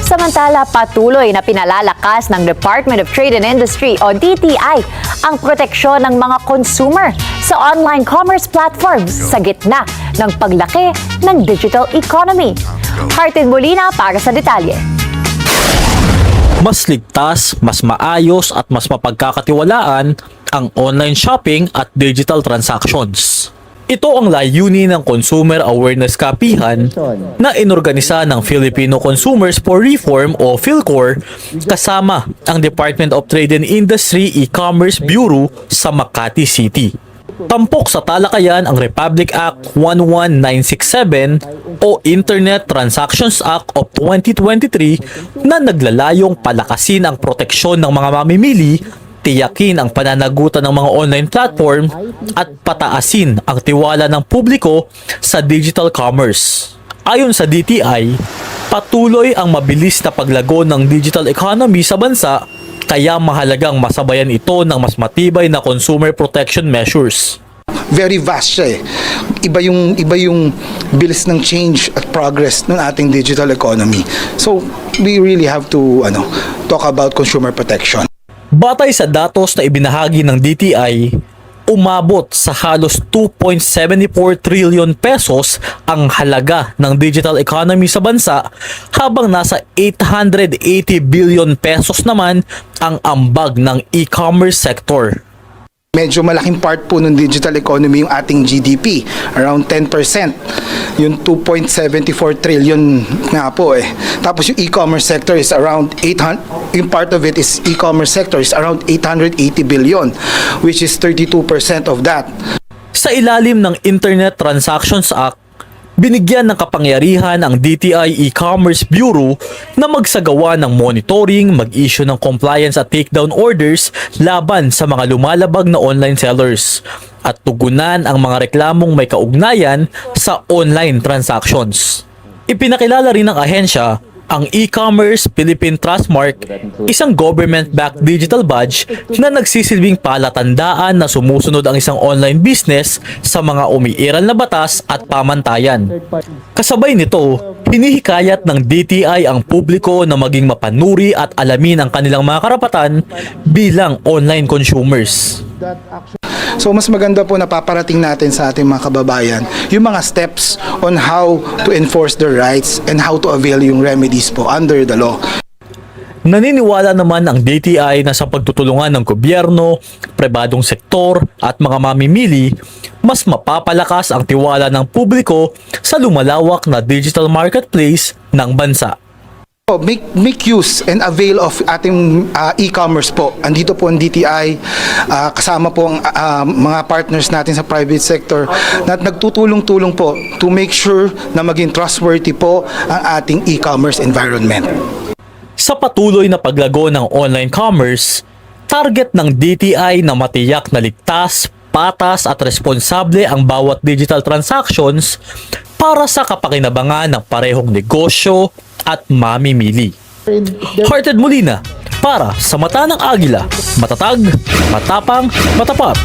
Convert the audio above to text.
Samantala, patuloy na pinalalakas ng Department of Trade and Industry o DTI ang proteksyon ng mga consumer sa online commerce platforms sa gitna ng paglaki ng digital economy. Hartin Molina para sa detalye. Mas ligtas, mas maayos at mas mapagkakatiwalaan ang online shopping at digital transactions. Ito ang layunin ng Consumer Awareness Kapihan na inorganisa ng Filipino Consumers for Reform o PhilCor kasama ang Department of Trade and Industry E-Commerce Bureau sa Makati City. Tampok sa talakayan ang Republic Act 11967 o Internet Transactions Act of 2023 na naglalayong palakasin ang proteksyon ng mga mamimili, tiyakin ang pananagutan ng mga online platform at pataasin ang tiwala ng publiko sa digital commerce. Ayon sa DTI, patuloy ang mabilis na paglago ng digital economy sa bansa kaya mahalagang masabayan ito ng mas matibay na consumer protection measures. Very vast siya eh. Iba yung bilis ng change at progress ng ating digital economy. So, we really have to talk about consumer protection. Batay sa datos na ibinahagi ng DTI, umabot sa halos 2.74 trillion pesos ang halaga ng digital economy sa bansa habang nasa 880 billion pesos naman ang ambag ng e-commerce sector. Medyo malaking part po ng digital economy yung ating GDP, around 10%. Yung 2.74 trillion nga po eh. Tapos yung e-commerce sector is around 800, yung part of it is e-commerce sector is around 880 billion, which is 32% of that. Sa ilalim ng Internet Transactions Act, binigyan ng kapangyarihan ang DTI E-Commerce Bureau na magsagawa ng monitoring, mag-issue ng compliance at takedown orders laban sa mga lumalabag na online sellers at tugunan ang mga reklamong may kaugnayan sa online transactions. Ipinakilala rin ng ahensya ang E-Commerce Philippine Trustmark, isang government-backed digital badge na nagsisilbing palatandaan na sumusunod ang isang online business sa mga umiiral na batas at pamantayan. Kasabay nito, hinihikayat ng DTI ang publiko na maging mapanuri at alamin ang kanilang mga karapatan bilang online consumers. So mas maganda po na paparating natin sa ating mga kababayan yung mga steps on how to enforce their rights and how to avail yung remedies po under the law. Naniniwala naman ang DTI na sa pagtutulungan ng gobyerno, pribadong sektor at mga mamimili, mas mapapalakas ang tiwala ng publiko sa lumalawak na digital marketplace ng bansa. Make use and avail of ating e-commerce po. Andito po ang DTI, kasama po ang mga partners natin sa private sector na nagtutulong-tulong po to make sure na maging trustworthy po ang ating e-commerce environment. Sa patuloy na paglago ng online commerce, target ng DTI na matiyak na ligtas, patas at responsable ang bawat digital transactions para sa kapakinabangan ng parehong negosyo at mamimili. Hartin Molina para sa Mata ng Agila, matatag, matapang, matapat.